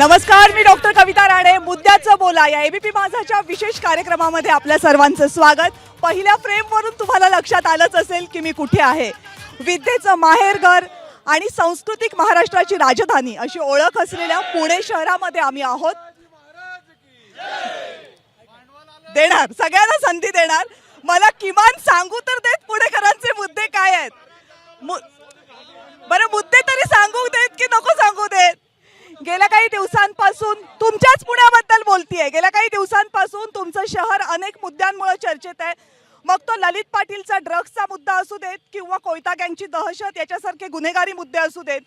नमस्कार, मी डॉक्टर कविता राणे. मुद्द्याचं बोला या एबीपी माझाच्या विशेष कार्यक्रमामध्ये आपल्या सर्वांचं स्वागत. पहिल्या फ्रेमवरून तुम्हाला लक्षात आलंच असेल की मी कुठे आहे. विद्येचं माहेरघर आणि सांस्कृतिक महाराष्ट्राची राजधानी अशी ओळख असलेल्या पुणे शहरामध्ये आम्ही आहोत. देणार सगळ्यांना संधी देणार. मला किमान सांगू तर देत पुणेकरांचे मुद्दे काय आहेत. बरं, मुद्दे तरी सांगू देत की नको सांगू देत. गेल्या काही दिवसांपासून तुमच्याच पुण्याबद्दल बोलतीये. गेल्या काही दिवसांपासून तुमचं शहर अनेक मुद्द्यांमुळे चर्चेत आहे. मग तो ललित पाटीलचा ड्रग्सचा मुद्दा असू देत किंवा कोयता गँगची दहशत याच्यासारखे गुन्हेगारी मुद्दे असू देत,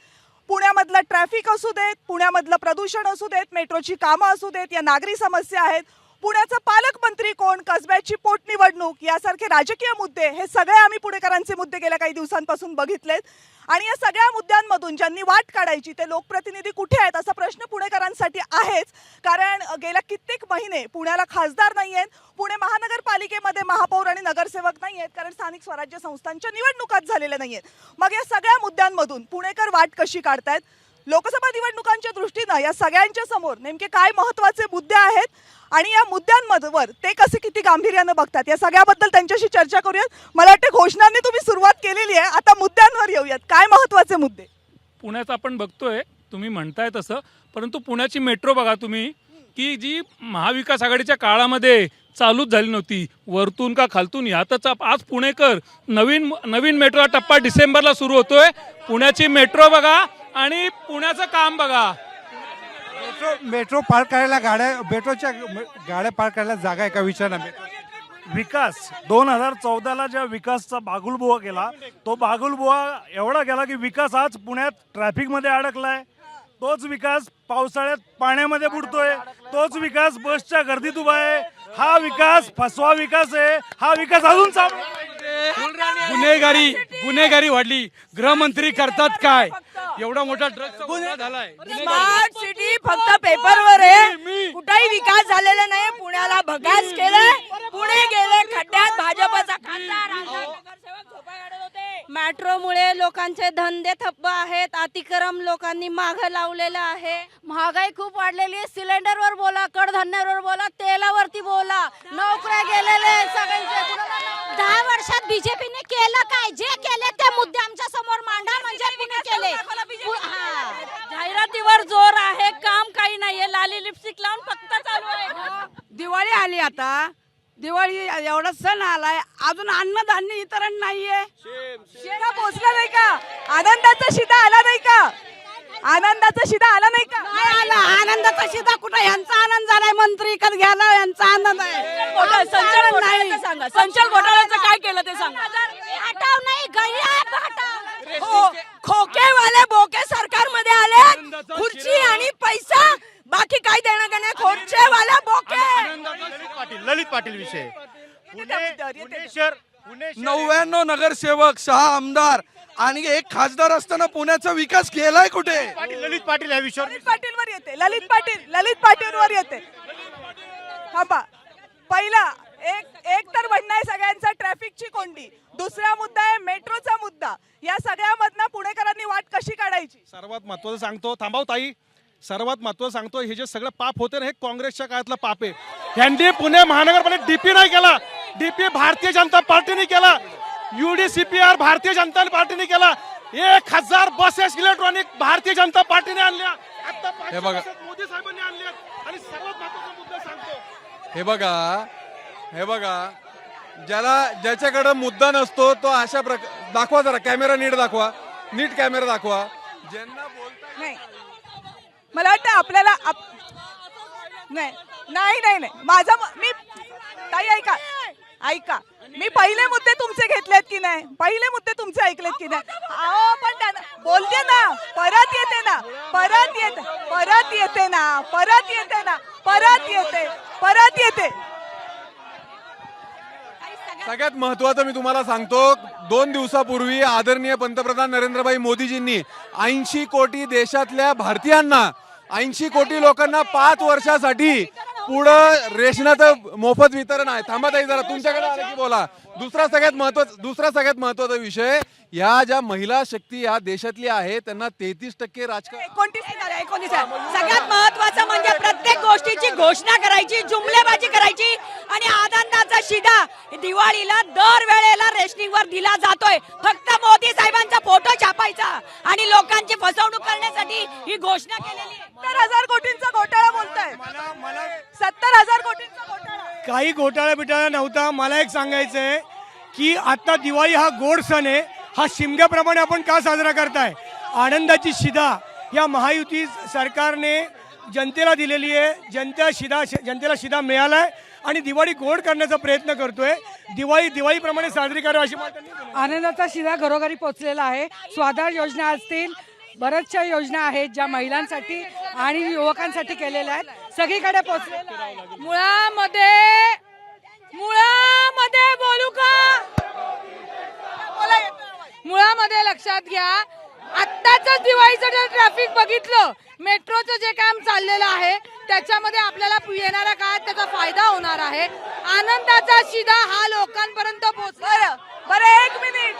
पुण्यामधलं ट्रॅफिक असू देत, पुण्यामधलं प्रदूषण असू देत, मेट्रोची कामं असू देत, या नागरी समस्या आहेत, पुण्याचा पालकमंत्री कोण, कसब्याची पोटनिवडणूक यासारखे राजकीय मुद्दे, हे सगळे आम्ही पुणेकरांचे मुद्दे गेल्या काही दिवसांपासून बघितलेत. आणि या सगळ्या मुद्द्यांमधून ज्यांनी वाट काढायची ते लोकप्रतिनिधी कुठे आहेत असा प्रश्न पुणेकरांसाठी आहेच. कारण गेल्या कित्येक महिने पुण्याला खासदार नाही आहेत, पुणे महानगरपालिकेमध्ये महापौर आणि नगरसेवक नाही आहेत, कारण स्थानिक स्वराज्य संस्थांच्या निवडणुकाच झालेल्या नाही आहेत. मग या सगळ्या मुद्द्यांमधून पुणेकर वाट कशी काढतायत? लोकसभा निवडणुकांच्या दृष्टीनं या सगळ्यांच्या समोर नेमके काय महत्त्वाचे मुद्दे आहेत आणि या मुद्द्यांवर ते कसे किती गांभीर्यानं बघतात, या सगळ्याबद्दल त्यांच्याशी चर्चा करूयात. मला वाटतं घोषणांनी तुम्ही सुरुवात केलेली आहे, आता मुद्द्यांवर येऊयात. काय महत्त्वाचे मुद्दे पुण्यात आपण बघतोय, तुम्ही म्हणताय तसं, परंतु पुण्याची मेट्रो बघा तुम्ही, की जी महाविकास आघाडीच्या काळामध्ये चालूच झाली नव्हती, वरतून का खालतून यातच आज पुणेकर नवीन मेट्रोचा टप्पा डिसेंबरला सुरू होतोय. पुण्याची मेट्रो बघा आणि पुण्याचं काम बघा. मेट्रो पार करायला मेट्रोच्या गाड्या पार करायला जागा आहे का विचारा. विकास 2014ला ज्या विकासचा बागुलबुवा केला, तो बागुलबुवा एवढा केला की विकास आज पुण्यात ट्रॅफिकमध्ये अडकलाय. तोच विकास पावसाळ्यात पाण्यामध्ये बुडतोय. तोच विकास बसच्या गर्दीत उभा आहे. हा विकास फसवा विकास आहे. हा विकास अजून गुन्हेगारी वाढली. गृहमंत्री करतात काय? एवढा मोठा ड्रग्सचा गुन्हा झालाय. स्मार्ट सिटी फक्त पेपरवर आहे, कुठेही विकास झालेला नाही. पुण्याला भगास केलंय, पुणे गेले खड्ड्यात. भाजपचा खासदार नगरसेवक झोपा काढत होते. मेट्रोमुळे लोकांचे धंदे ठप्प आहेत, अतिक्रम लोकांनी मागं लावलेलं आहे. महागाई खूप वाढलेली आहे. सिलेंडरवर बोला, कडधान्यावर बोला, तेलावरती बोला, नोकऱ्या गेलेले सगळ्यांचे. 10 वर्षात बीजेपीने केलं काय? जे केले ते मुद्दे आमच्या समोर मांडा, म्हणजे कुणी केले. जाहिरातीवर जोर आहे, काम काही नाहीये. लाली लिपस्टिक लावून फक्त चालू आहे. दिवाळी आली, आता दिवाळी एवढा सण आलाय, अजून अन्नधान्य वितरण नाहीये. शिदा पोचला नाही का? आनंदाचा शिदा आला नाही का? आनंदाचा शिदा आला नाही का? नाही आला आनंदाचा शिदा. कुठं यांचा आनंद झालाय? मंत्री विकत घ्यायला यांचा आनंद आहे. संचार घोटाळ्याचं सांगा. संचार घोटाळ्याचं काय केलं ते सांगा. हटाव नाही, गैर हटाव. खोकेवाले बोके सरकारमध्ये आले, खुर्ची आणि पैसा, बाकी काही देणं का नाही. खोडचेवाले बोके. ललित पाटील विषय. पुणे शहर 99 नगरसेवक, 6 आमदार आणि 1 खासदार असताना पुण्याचा विकास केलाय कुठे? ललित पाटील या विषयावर ललित पाटीलवर येते. ललित पाटीलवर येते. थांबा. पहिला एक तर म्हणणं आहे सगळ्यांचा ट्रॅफिकची कोंडी, दुसरा मुद्दा आहे मेट्रोचा मुद्दा. या सगळ्यामधनं पुणेकरांनी वाट कशी काढायची? सर्वात महत्त्वाचं सांगतो, थांबाव ताई, सर्वात महत्त्वाचं सांगतो, हे जे सगळं पाप होते ना, हे काँग्रेसच्या काळातलं पाप आहे. ह्यांनी पुणे महानगरपालिकेत डीपी नाही केला. डीपी भारतीय जनता पार्टीने केला. UDCPR भारतीय जनता पार्टीने केला. 1000 बसेस इलेक्ट्रॉनिक भारतीय जनता पार्टीने आणल्या. आता हे बघा, मोदी साहेबांनी आणल्या. आणि सर्वात महत्त्वाचा मुद्दा सांगतो, हे बघा, ज्याच्याकडे मुद्दा नसतो तो अशा प्रकार दाखवा. जरा कॅमेरा नीट दाखवा, नीट कॅमेरा दाखवा. ज्यांना बोलता नाही, मला वाटतं आपल्याला नाही माझा मी ताई ऐका, मी पहिले मुद्दे तुमचे घेतलेत की नाही? पहिले मुद्दे तुमचे ऐकलेत की नाही? अहो पण त्यांना बोलते ना, परत येते. सगळ्यात महत्त्वाचं मी तुम्हाला सांगतो, 2 दिवसापूर्वी आदरणीय पंतप्रधान नरेंद्रभाई मोदीजींनी 80 कोटी देशातल्या भारतीयांना, 80 कोटी लोकांना 5 वर्षासाठी पुढं रेशनाचं मोफत वितरण आहे. थांबा ताई जरा, तुमच्याकडे आलं की बोला. दुसरा सगळ्यात महत्वाचा विषय, या ज्या महिला शक्ती या देशातली आहे त्यांना 33% राजकारण 29 सगळ्यात महत्वाचं म्हणजे प्रत्येक गोष्टीची घोषणा करायची, जुमलेबाजी करायची आणि आनंदाचा शिदा दिवाळीला दरवेळेला रेशनिंगवर दिला जातोय. फक्त मोदी साहेबांचा फोटो छापायचा आणि लोकांची फसवणूक करण्यासाठी ही घोषणा केलेली आहे. 70,000 कोटींचा घोटाळा बोलताय. 70,000 कोटींचा घोटाळा. काही घोटाळा बिटाळा नव्हता. मला एक सांगायचंय की आता दिवाळी हा गोड सण आहे. हा शिमग्याप्रमाणे आपण का साजरा करताय? आनंदाची शिदा या महायुती सरकारने जनतेला दिलेली आहे. जनतेला शिदा मिळालाय आणि दिवाळी गोड करण्याचा प्रयत्न करतोय. दिवाळीप्रमाणे साजरी करावी अशी मला त्यांनी विनंती. आनंदाचा शिदा घरोघरी पोहोचलेला आहे. स्वाधार योजना असतील, बऱ्याचशा योजना आहेत ज्या महिलांसाठी आणि युवकांसाठी केलेल्या आहेत, सगळीकडे पोहोचलेल्या आहेत. मुळामध्ये बोलू का? मुळामध्ये लक्षात घ्या, आत्ताच दिवाळीचं जर ट्रॅफिक बघितलं, मेट्रोचं जे काम चाललेलं आहे त्याच्यामध्ये आपल्याला येणाऱ्या काळात त्याचा फायदा होणार आहे. आनंदाचा शिदा हा लोकांपर्यंत पोहोचला. बरं एक मिनिट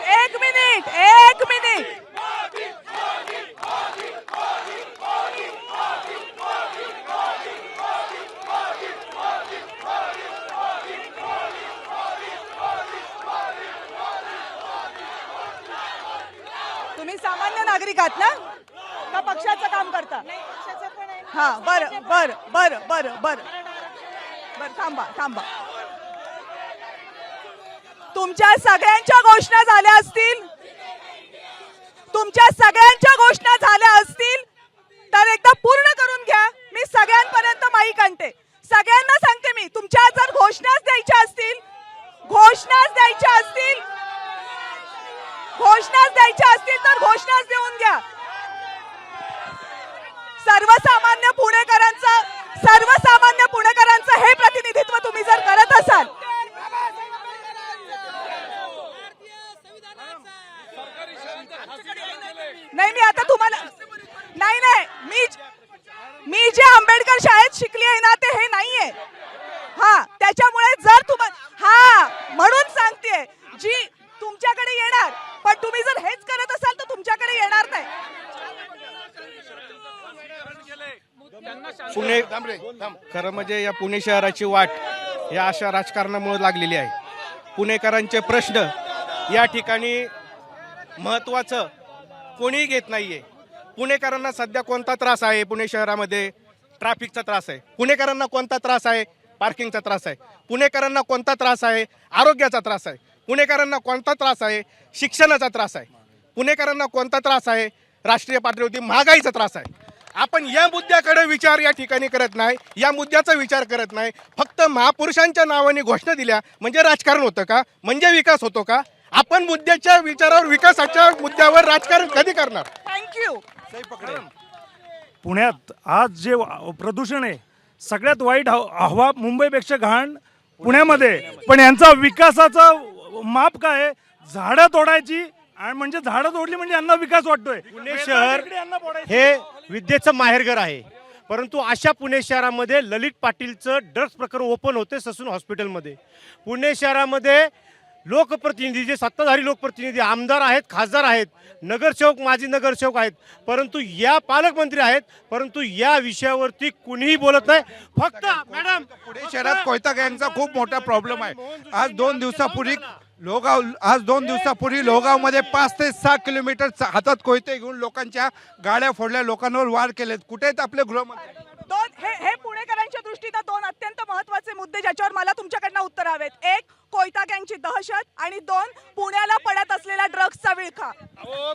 तुम्ही सामान्य नागरिक आहात ना, का पक्षाचं काम करता? हा बर थांबा. तुमच्या सगळ्यांच्या घोषणा झाल्या असतील तर एकदा पूर्ण करून घ्या. मी सगळ्यांपर्यंत माईक आणते, सगळ्यांना सांगते. मी तुमच्या जर घोषणाच द्यायच्या असतील तर घोषणाच देऊन घ्या. सर्वसामान्य पुणेकरांचं हे प्रतिनिधित्व तुम्ही जर करत असाल, नाही मी आता तुम्हाला नाही मी जे आंबेडकर शाळेत शिकली आहे ना ते हे नाहीये. हा त्याच्यामुळे जर तुम्हाला म्हणून सांगतेय, जी तुमच्याकडे येणार, पण तुम्ही जर हेच करत असाल तर तुमच्याकडे येणार नाही. पुणे खरं म्हणजे या पुणे शहराची वाट या अशा राजकारणामुळे लागलेली आहे. पुणेकरांचे प्रश्न या ठिकाणी महत्त्वाचं कोणीही घेत नाहीये. पुणेकरांना सध्या कोणता त्रास आहे? पुणे शहरामध्ये ट्रॅफिकचा त्रास आहे. पुणेकरांना कोणता त्रास आहे? पार्किंगचा त्रास आहे. पुणेकरांना कोणता त्रास आहे? आरोग्याचा त्रास आहे. पुणेकरांना कोणता त्रास आहे? शिक्षणाचा त्रास आहे. पुणेकरांना कोणता त्रास आहे? राष्ट्रीय पातळीवरती महागाईचा त्रास आहे. आपण या मुद्द्याकडे विचार या ठिकाणी करत नाही, या मुद्द्याचा विचार करत नाही. फक्त महापुरुषांच्या नावाने घोषणा दिल्या म्हणजे राजकारण होतं का? म्हणजे विकास होतो का? आपण मुद्द्याच्या विचारावर, विकासाच्या मुद्द्यावर राजकारण कधी करणार? थँक्यू. पुण्यात आज जे प्रदूषण आहे, सगळ्यात वाईट हवा मुंबईपेक्षा घाण पुण्यामध्ये. पण यांचा विकासाचा माप काय आहे? झाडं तोडायची, आणि म्हणजे झाडं तोडली म्हणजे यांना विकास वाटतोय. पुणे शहर हे विद्येचं माहेरघर आहे, परंतु अशा पुणे शहरामध्ये ललित पाटीलचं ड्रग्स प्रकरण ओपन होते ससून हॉस्पिटलमध्ये. पुणे शहरामध्ये लोकप्रतिनिधी, जे सत्ताधारी लोकप्रतिनिधी, आमदार आहेत, खासदार आहेत, नगरसेवक, माजी नगरसेवक आहेत, परंतु या पालकमंत्री आहेत, परंतु या विषयावरती कुणीही बोलत नाही. फक्त मॅडम, पुणे शहरात कोयता गँगचा खूप मोठा प्रॉब्लेम आहे. आज 2 दिवसापूर्वी लोहगावमध्ये 5 ते 6 किलोमीटर हातात कोयते घेऊन लोकांच्या गाड्या फोडल्या, लोकांवर वार केलेत. कुठे आहेत आपले गृहमंत्री? हे पुणेकरांच्या दृष्टीने 2 अत्यंत महत्त्वाचे मुद्दे ज्याच्यावर मला तुमच्याकडनं उत्तर हवेत. 1 कोयता गँगची दहशत आणि 2 पुण्याला पडत असलेला ड्रग्सचा विळखा.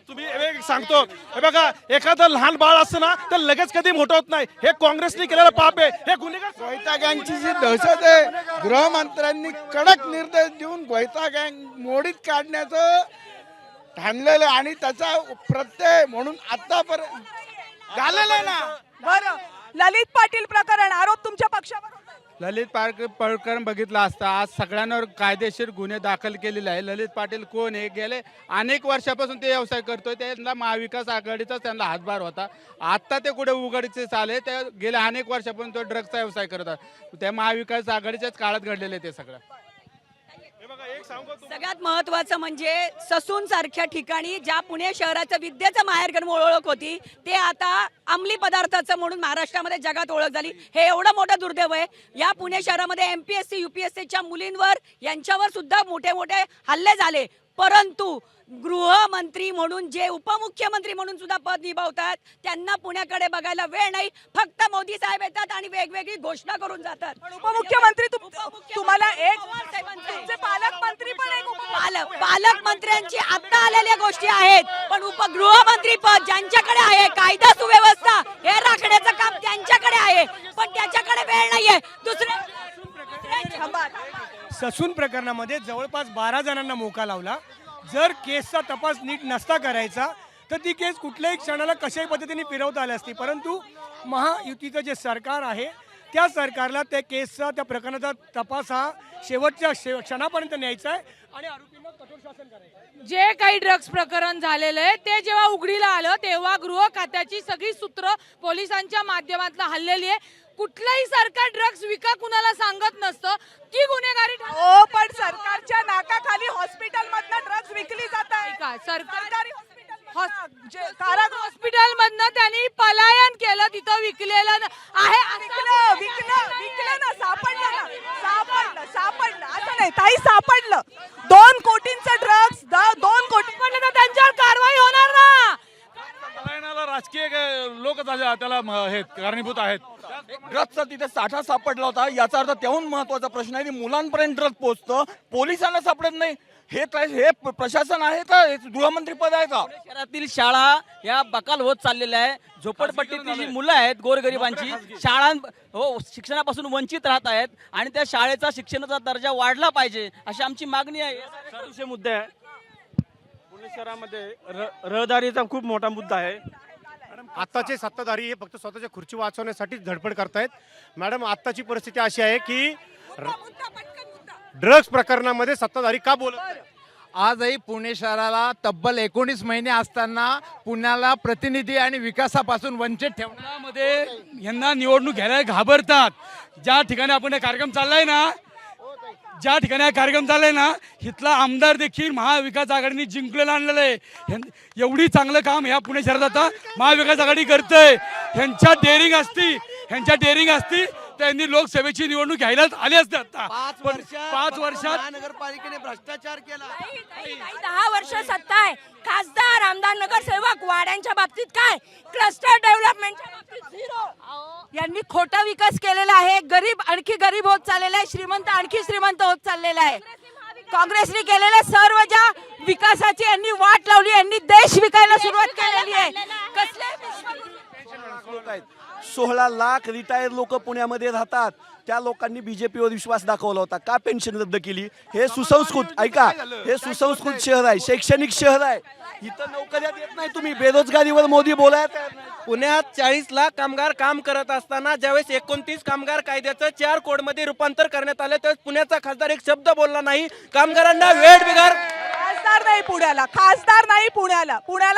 तुम्ही एक सांगतो, हे बघा, एखादं लहान बाळ असतं ना तर लगेच कधी मोठं होत नाही. हे काँग्रेसने केलेलं पाप आहे. हे गुन्हेगार कोयता गँगची जी दहशत आहे, गृहमंत्र्यांनी कडक निर्देश देऊन कोयता गँग मोडीत काढण्याचं ठाणलेलं आणि त्याचा प्रत्यय म्हणून आतापर्यंत झालेलं आहे ना. बरं, ललित पाटील प्रकरण आरोप तुमच्या पक्षावर होता? ललित प्रकरण बघितलं असता आज सगळ्यांवर कायदेशीर गुन्हे दाखल केलेले आहे. ललित पाटील कोण आहे? गेले अनेक वर्षापासून ते व्यवसाय करतोय. त्यांना महाविकास आघाडीचाच त्यांना हातभार होता. आता ते कुठे उघडीचे आले? ते गेल्या अनेक वर्षापासून तो ड्रग्सचा व्यवसाय करतात. त्या महाविकास आघाडीच्याच काळात घडलेले ते सगळं. सगळ्यात महत्वाचं म्हणजे ससून सारख्या ठिकाणी ज्या पुणे शहराचं विद्येचं माहेरघर म्हणून ओळख होती ते आता अंमली पदार्थाचं म्हणून महाराष्ट्रामध्ये जगात ओळख झाली. हे एवढं मोठं दुर्दैव आहे. या पुणे शहरामध्ये MPSC UPSCच्या मुलींवर यांच्यावर सुद्धा मोठे मोठे हल्ले झाले. परंतु गृहमंत्री म्हणून जे उपमुख्यमंत्री म्हणून सुद्धा पद निभावतात त्यांना पुण्याकडे बघायला वेळ नाही. फक्त मोदी साहेब येतात आणि वेगवेगळी घोषणा करून जातात. उपमुख्यमंत्री तुम्हाला एक तुमचे पालकमंत्री पण एक पालकमंत्र्यांची आता आलेल्या गोष्टी आहेत. पण उपगृहमंत्री पद ज्यांच्याकडे आहे, कायदा सुव्यवस्था हे राखण्याचं काम त्यांच्याकडे आहे. पण त्याच्याकडे वेळ नाहीये. ससून प्रकरणामध्ये जवळपास 12 जणांना मोका लावला. जर केसचा तपास नीट नसता करायचा तर ती केस कुठल्याही क्षणाला कशाही पद्धतीने फिरवता आली असती. परंतु महायुतीचं जे सरकार आहे त्या सरकारला त्या केसचा त्या प्रकरणाचा तपास हा शेवटच्या क्षणापर्यंत न्यायचा आहे आणि आरोपींना कठोर शासन करायचं आहे. जे काही ड्रग्स प्रकरण झालेलं आहे ते जेव्हा उघडीला आलं तेव्हा गृह खात्याची सगळी सूत्र पोलिसांच्या माध्यमातून हल्लेली आहे. कुठलंही सरकार ड्रग्स विका कुणाला सांगत नसतं की गुन्हेगारी हो, पण सरकारच्या नाकाखाली हॉस्पिटल मधनं ड्रग्ज विकली जात आहे. सरकारी हॉस्पिटल मधनं त्यांनी पलायन केलं, तिथं विकलेलं आहे. विकलं ना, सापडलं असं नाही ताई, सापडलं 2 कोटींचं ड्रग्ज 2 कोटी तर त्यांच्यावर कारवाई होणार ना. राजकीय लोक त्याला हे कारणीभूत आहेत. ड्रग्सचा तिथे साठा सापडला होता. याचा अर्थ त्याहून महत्वाचा प्रश्न आहे की मुलांपर्यंत ड्रग पोहोचतं, पोलिसांना सापडत नाही. हे प्रशासन आहे का? गृहमंत्री पद आहे का? शहरातील शाळा या बकाल होत चाललेल्या आहे. झोपडपट्टीतील जी मुलं आहेत गोरगरिबांची शिक्षणापासून वंचित राहत आहेत आणि त्या शाळेचा शिक्षणाचा दर्जा वाढला पाहिजे अशी आमची मागणी आहे. विषय मुद्दे आहे. पुणे शहरामध्ये रहदारीचा खूप मोठा मुद्दा आहे. आत्ताचे सत्ताधारी हे फक्त स्वतःच्या खुर्ची वाचवण्यासाठीच धडपड करतायत. मॅडम, आत्ताची परिस्थिती अशी आहे की ड्रग्स प्रकरणामध्ये सत्ताधारी का बोलत नाही? आजही पुणे शहराला तब्बल 19 महिने असताना पुण्याला प्रतिनिधी आणि विकासापासून वंचित ठेवण्यामध्ये यांना निवडणूक घ्यायला घाबरतात. ज्या ठिकाणी आपण कार्यक्रम चाललाय ना इथला आमदार देखील महाविकास आघाडीने जिंकलेला आणलेलं आहे. एवढी चांगलं काम ह्या पुणे शहरात आता महाविकास आघाडी करतंय. ह्यांच्या डेअरिंग असती त्यांनी लोकसभेची निवडणूक घ्यायलाच आली असते. आता 5 वर्षात महानगरपालिकेने भ्रष्टाचार केला. 10 वर्ष सत्ता आहे. खासदार, आमदार, नगरसेवक वाड्यांच्या बाबतीत काय, क्लस्टर डेव्हलपमेंटच्या बाबतीत 0. यांनी खोटा विकास केलेला आहे. गरीब आणखी गरीब होत चाललेला आहे, श्रीमंत आणखी श्रीमंत होत चाललेला आहे. काँग्रेसने केलेल्या सर्व ज्या विकासाची यांनी वाट लावली, यांनी देश विकायला सुरुवात केलेली आहे. कसले 16 लाख रिटायर लोक पुण्यामध्ये राहतात. त्या लोकांनी बीजेपीवर विश्वास दाखवला होता. का पेन्शन रद्द केली? हे सुसंस्कृत शहर आहे, शैक्षणिक शहर आहे. इथं नोकऱ्या देत नाही तुम्ही. बेरोजगारीवर मोदी बोलाय. पुण्यात 40 लाख कामगार काम करत असताना ज्यावेळेस 29 कामगार कायद्याचं 4 कोडमध्ये रूपांतर करण्यात आलं त्यावेळेस पुण्याचा खासदार एक शब्द बोलला नाही. कामगारांना वेळ बिगार. खासदार नाही पुण्याला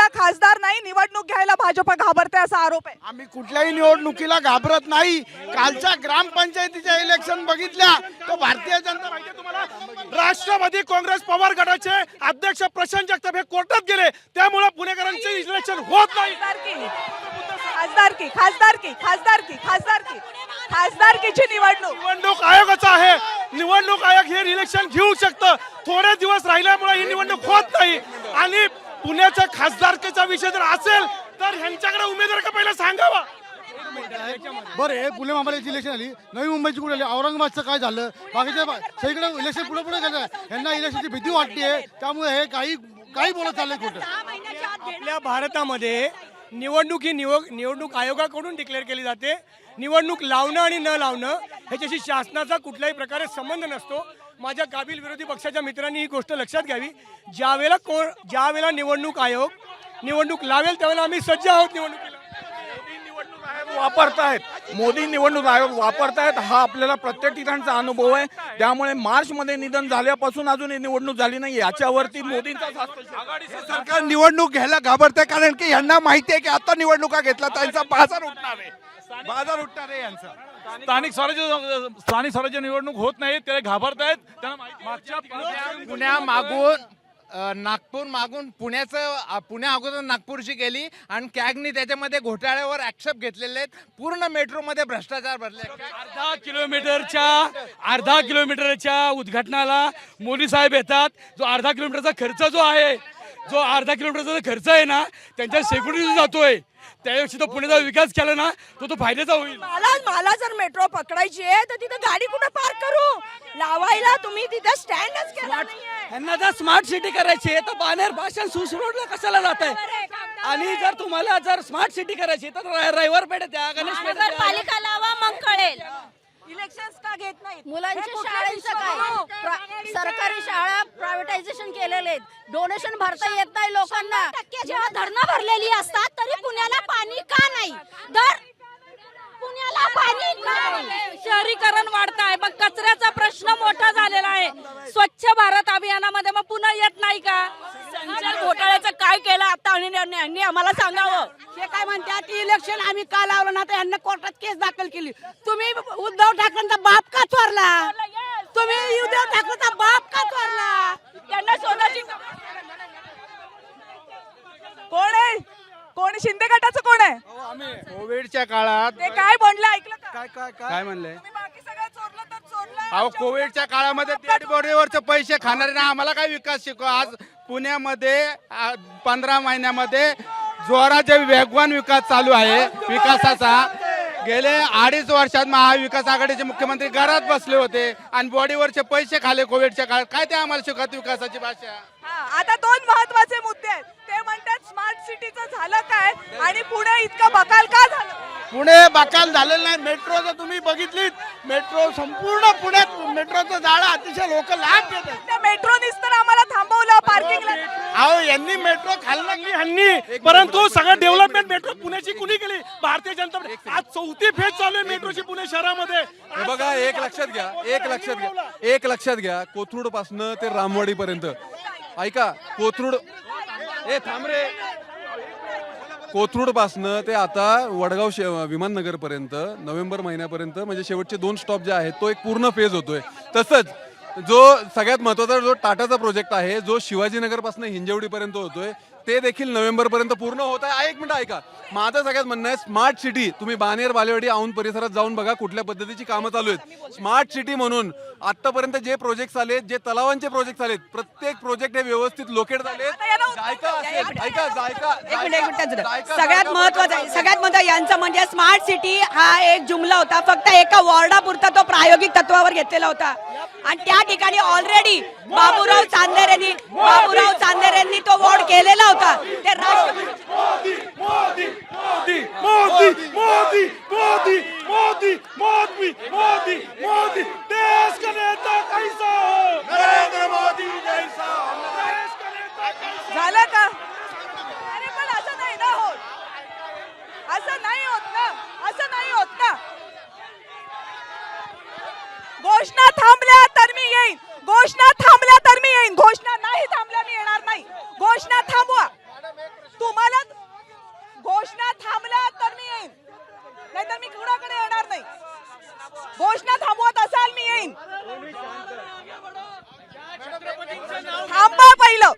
खासदार नाही. निवडणूक घ्यायला भाजप घाबरते असा आरोप आहे. आम्ही कुठल्याही निवडणुकीला घाबरत नाही. कालच्या ग्रामपंचायतीच्या इलेक्शन बघितल्या तर भारतीय जनता पार्टी तुम्हाला राष्ट्रवादी काँग्रेस पवार गटाचे अध्यक्ष प्रशांत जगताप हे कोर्टात गेले. त्यामुळे पुणेकरांचे इलेक्शन होत नाही. खासदारकीची निवडणूक आयोगाचा आहे. निवडणूक आयोग हे इलेक्शन घेऊ शकतं. थोडे दिवस राहिल्यामुळे ही निवडणूक होत नाही. आणि पुण्याच्या खासदारकीचा विषय जर असेल तर ह्यांच्याकडे उमेदवार का पहिला सांगावा. बरं, हे पुणे महापालिकेची इलेक्शन आली, नवी मुंबईची कुठे आली, औरंगाबादचं काय झालं, बाकीच्या सगळीकडे इलेक्शन पुढे गेलं. यांना इलेक्शनची भीती वाटते, त्यामुळे हे काही बोलत चाललंय खोटं. आपल्या भारतामध्ये निवडणूक ही निवडणूक आयोगाकडून डिक्लेअर केली जाते. निवडणूक लावणं आणि न लावणं ह्याच्याशी शासनाचा कुठल्याही प्रकारे संबंध नसतो. माझ्या काबिल विरोधी पक्षाच्या मित्रांनी ही गोष्ट लक्षात घ्यावी. ज्यावेळेला निवडणूक आयोग निवडणूक लावेल त्यावेळेला आम्ही सज्ज आहोत निवडणुकीला. वापरतायत मोदी निवडणूक आयोग वापरतायत हा आपल्याला प्रत्येक ठिकाणचा अनुभव आहे. त्यामुळे मार्च मध्ये निधन झाल्यापासून अजून ही निवडणूक झाली नाही याच्यावरती मोदींचाच हस्तक्षेप. सरकार निवडणूक घ्यायला घाबरते कारण की यांना माहिती आहे की आता निवडणुका घेतला त्यांचा बाजार उठणार आहे यांचा. स्थानिक स्वराज्य निवडणूक होत नाही त्याला घाबरतायत. त्यांना मागच्या पुण्यामागून नागपूर मागून पुण्या अगोदर नागपूरची गेली आणि कॅगनी त्याच्यामध्ये घोटाळ्यावर ऍक्सेप्ट घेतलेले आहेत. पूर्ण मेट्रोमध्ये भ्रष्टाचार भरले. अर्धा किलोमीटरच्या उद्घाटनाला मोदी साहेब येतात. जो अर्धा किलोमीटरचा खर्च खर्च आहे ना त्यांच्या शेकडो जातोय. त्यापेक्षा तो पुण्याचा विकास केला ना तो फायद्याचा होईल. मला जर मेट्रो पकडायची आहे तर तिथे गाडी कुठे पार्क करू लावायला तुम्ही तिथे स्टँडच केला नाहीये. यांना जर स्मार्ट सिटी करायची आहे तर बाहेर भाषण सुसरोडला कशाला जात आहे. आणि जर तुम्हाला जर स्मार्ट सिटी करायची तर रविवार पेठ द्या, गणेश पेठ द्या. पालिका लावा मग कळेल. इलेक्शन का घेत नाही मुलांच्या शाळेचं काय सरकारी शाळा प्रायव्हेटायझेशन केलेले आहेत. डोनेशन भरता येत नाही लोकांना. जेव्हा धरणं भरलेली असतात तरी पुण्याला पाणी का नाही. पुण्याला पाणी का नाही. शहरीकरण वाढत आहे मग कचऱ्याचा प्रश्न मोठा झालेला आहे. स्वच्छ भारत अभियानामध्ये मग पुन्हा येत नाही का. संचार घोटाळ्याचं काय केलं आता यांनी आम्हाला सांगावं. हे काय म्हणतात की इलेक्शन आम्ही का लावलं ना तर यांनी कोर्टात केस दाखल केली. तुम्ही उद्धव ठाकरेंचा बाप का चोरला. तुम्ही उद्धव ठाकरेंचा बाप का चोरला. त्यांना सोनाची कोण आहे कोण शिंदे गटाचं कोण आहे. कोविडच्या काळात ते काय म्हणलं ऐकलं का. काय म्हणले तुम्ही बाकी सगळं चोरलं तर चोरलं. अहो कोविडच्या काळामध्ये डेड बॉडीवरचे पैसे खाणारे ना आम्हाला काय विकास शिकवा. आज पुण्यामध्ये 15 महिन्यामध्ये जोराचे वेगवान विकास चालू आहे विकासाचा. गेले 2.5 वर्षात महाविकास आघाडीचे मुख्यमंत्री घरात बसले होते आणि बॉडीवरचे पैसे खाले कोविडच्या काळात. काय ते आम्हाला शिकवत विकासाची भाषा. आता 2 महत्वाचे मुद्दे आहेत. ते म्हणतात स्मार्ट सिटीचं झालं काय आणि पुणे इतकं बकाल का झालं. पुणे बकाल झालेलं नाही. मेट्रोचं तुम्ही बघितलीत मेट्रो संपूर्ण पुण्यात मेट्रोचं जाळं अतिशय लोक लाभ घेतात. त्या मेट्रोनीच तर आम्हाला थांबवलं पार्किंगला. अहो यांनी मेट्रो खाल्ली ह्यांनी परंतु सगळं डेव्हलपमेंट मेट्रो पुण्याची कुणी केली. भारतीय जनता पार्टी. आज 4थी फेज चालू आहे मेट्रोची पुणे शहरामध्ये. हे बघा एक लक्षात घ्या कोथरूड पासून ते रामवाडी पर्यंत ऐका. कोथरूड पासनं ते आता वडगाव विमाननगर पर्यंत नोव्हेंबर महिन्यापर्यंत म्हणजे शेवटचे 2 स्टॉप जे आहेत तो एक पूर्ण फेज होतोय. तसंच जो सगळ्यात महत्वाचा जो टाटाचा प्रोजेक्ट आहे जो शिवाजीनगर पासून हिंजवडी पर्यंत होतोय ते देखील नोव्हेंबर पर्यंत पूर्ण होत आहे. एक मिनिट ऐका. माझं सगळ्यात म्हणणं आहे स्मार्ट सिटी तुम्ही बाणेर बालेवाडी औंध परिसरात जाऊन बघा कुठल्या पद्धतीची कामं चालू आहेत. स्मार्ट सिटी म्हणून आतापर्यंत जे प्रोजेक्ट आलेत जे तलावांचे प्रोजेक्ट आलेत प्रत्येक प्रोजेक्ट हे व्यवस्थित लोकेट झालेत. सगळ्यात महत्वाचं यांचं म्हणजे स्मार्ट सिटी हा एक जुमला होता. फक्त एका वॉर्डापुरता तो प्रायोगिक तत्वावर घेतलेला होता आणि त्या ठिकाणी ऑलरेडी बाबूराव चांदेर यांनी तो वॉर्ड केलेला होता. ते मोदी मोदी मोदी मोदी मोदी मोदी मोदी मोदी मोदी देश का नेता कैसा हो. नरेंद्र मोदी जैसा देश का नेता कैसा. झालं का. अरे पण असं नाही ना होत. असं नाही होत ना. घोषणा थांबल्या तर मी येईन. घोषणा नाही थांबल्या मी येणार नाही. घोषणा थांबवा. तुम्हाला घोषणा थांबल्या तर मी येईन नाहीतर मी कुणाकडे येणार नाही. घोषणा थांबवत असाल मी येईन. थांबा पहिलं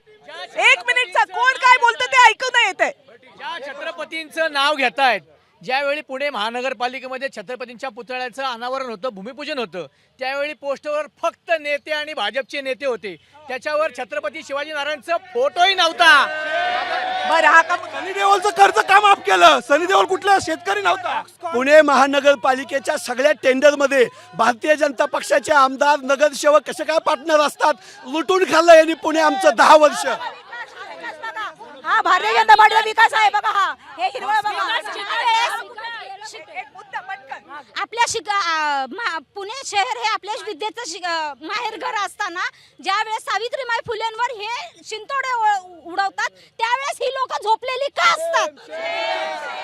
1 मिनिटचा. कोण काय बोलतं ते ऐकू नाही येते. ज्या छत्रपतींचं नाव घेतायत ज्यावेळी पुणे महानगरपालिकेमध्ये छत्रपतींच्या पुतळ्याचं अनावरण होतं भूमिपूजन होतं त्यावेळी पोस्टरवर फक्त नेते आणि भाजपचे नेते होते. त्याच्यावर छत्रपती शिवाजी महाराजांचा फोटोही नव्हता. बरं हा का सनी देओलचं कर्ज का माफ केलं. सनी देओल कुठला शेतकरी नव्हता. पुणे महानगरपालिकेच्या सगळ्या टेंडरमध्ये भारतीय जनता पक्षाचे आमदार नगरसेवक कसे काय पार्टनर असतात. लुटून खाल्लं यांनी पुणे आमचं 10 वर्ष. हा भारतीय जनता पार्टीचा विकास आहे बघा. हा हे हिरवळ बघा. एक मुद्दा पटकन. आपल्या पुणे शहर हे आपल्या विद्येचं माहेरघर असताना ज्या वेळेस सावित्रीबाई फुलेंवर हे शिंतोडे उडवतात त्यावेळेस ही लोक झोपलेली का असतात?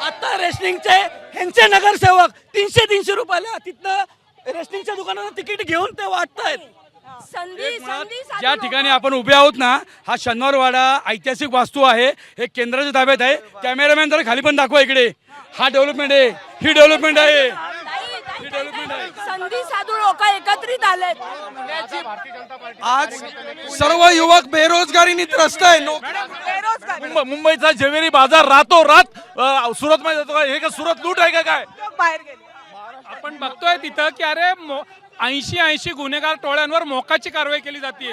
आता रेशनिंगचे ह्यांचे नगरसेवक 300 रुपयाला तिथनं रेशनिंगच्या दुकानात तिकीट घेऊन ते वाटतायत. ज्या ठिकाणी आपण उभे आहोत ना, हा शनिवारवाडा ऐतिहासिक वास्तू आहे, हे केंद्राच्या ताब्यात आहे. कॅमेरामॅन जरा खाली पण दाखवा इकडे. हा डेव्हलपमेंट आहे, ही डेव्हलपमेंट आहे. संधी साधू लोक एकत्रित आलेत. आज सर्व युवक बेरोजगारीने त्रस्त आहे. बेरोजगार मुंबईचा जवेरी बाजार रातोरात सुरत मध्ये जातो का? हे का सुरत लूट आहे का काय? लोक बाहेर गेले. आपण बघतोय तिथं की अरे 80 गुन्हेगार टोळ्यांवर मोकाची कारवाई केली जाते.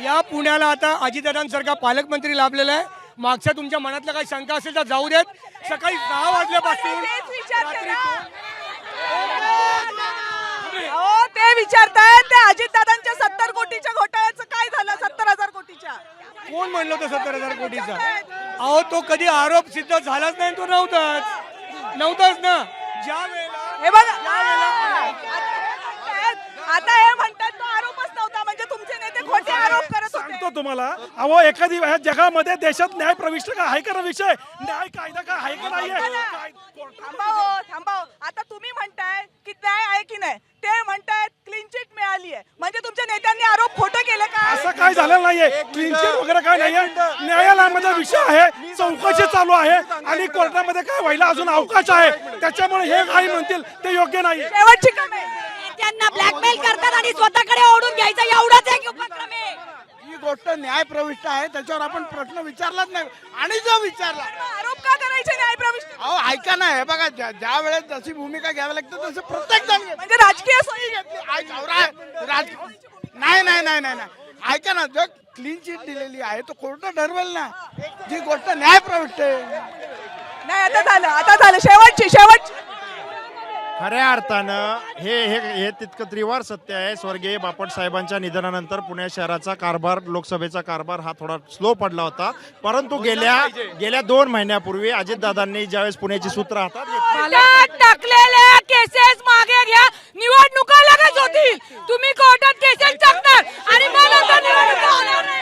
या पुण्याला आता अजितदादांसारखा पालकमंत्री लाभलेला आहे. मागच्या तुमच्या मनातल्या काही शंका असेल तर जाऊ देत. सकाळी 6 वाजल्यापासून तेच विचारते ना. हो ते विचारतायत ते अजितदादांच्या 70 कोटीच्या घोटाळ्याचं काय झालं? 70,000 कोटीच्या कोण म्हणलं होतं 70,000 कोटीचा? अहो तो कधी आरोप सिद्ध झालाच नाही, तो नव्हताच ना. ज्या वेळेला हे बघा आता हे म्हणतात तो आरोपच नव्हता, म्हणजे तुमचे नेते खोटे आरोप करत होते. सांगतो तुम्हाला, अहो एखादी ह्या जगामध्ये देशात न्याय प्रविष्ट का आहे का विषय, न्याय कायदा का आहे का नाहीये? थांबाव. आता तुम्ही म्हणताय की न्याय आहे की नाही, ते म्हणतायत क्लीन चिट मिळाली आहे, म्हणजे तुमच्या नेत्यांनी आरोप खोटे केले का? असं काय झालं नाहीये. क्लीन चिट वगैरे काय नाहीये. न्यायालयामध्ये विषय आहे, चौकशी चालू आहे आणि कोर्टामध्ये काय व्हायला अजून अवकाश आहे. त्याच्यामुळे हे काही म्हणतील ते योग्य नाही. शेवटची कमेंट. त्यांना ब्लॅकमेल करतात आणि स्वतःकडे ओढून घ्यायचं एवढाच एक उपक्रम आहे. ही गोष्ट न्याय प्रविष्ट आहे, त्याच्यावर आपण प्रश्न विचारलाच नाही. आणि जो विचारला आरोप का करायचे न्याय प्रविष्ट? अहो ऐका ना, हे बघा ज्या वेळेस जशी भूमिका घ्यावी लागते तसं प्रत्येक जण म्हणजे राजकीय सोयी नाही ऐका ना, जो क्लीन चिट दिलेली आहे तो कोर्ट ठरवेल ना. जी गोष्ट न्याय प्रविष्ट आहे. नाही. आता झालं शेवटची. खऱ्या अर्थानं हे तितकं त्रिवार सत्य आहे. स्वर्गीय बापट साहेबांच्या निधनानंतर पुणे शहराचा कारभार, लोकसभेचा कारभार हा थोडा स्लो पडला होता. परंतु गेल्या 2 महिन्यापूर्वी अजितदादांनी ज्यावेळेस पुण्याची सूत्र हातात घेतली, टाकलेल्या केसेस मागे घ्या. निवडणुका लगेच होतील. तुम्ही कोर्टात केसेस टाकणार आणि मग नंतर निवडणुका होणार नाही.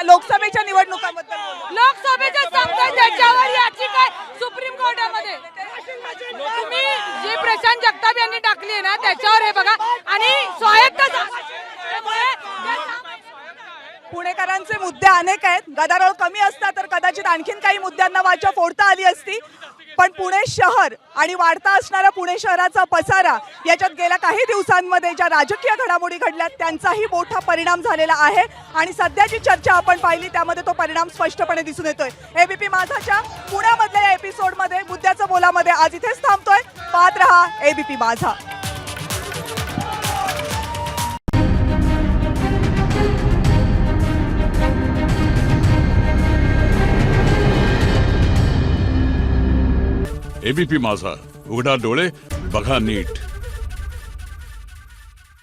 लोकसभेच्या निवडणुकाबद्दल लोकसभेचे सांगताय त्याच्यावर याचिका सुप्रीम कोर्टामध्ये. तुम्ही जी प्रशांत जगताप यांनी टाकली आहे ना त्याच्यावर हे बघा. आणि स्वायत्त पुणेकरांचे मुद्दे अनेक आहेत. गदारोळ कमी असता तर कदाचित आणखीन काही मुद्द्यांना वाचा फोडता आली असती. पण पुणे शहर आणि वाढता असणारा पुणे शहराचा पसारा याच्यात गेल्या काही दिवसांमध्ये ज्या राजकीय घडामोडी घडल्यात त्यांचाही मोठा परिणाम झालेला आहे. आणि सध्याची चर्चा आपण पाहिली त्यामध्ये तो परिणाम स्पष्टपणे दिसून येतोय. एबीपी माझाच्या पुण्यामधल्या या एपिसोडमध्ये मुद्द्याचं बोलामध्ये आज इथेच थांबतोय. पाहत रहा एबीपी माझा. एबीपी माझा, उघडा डोळे बघा नीट.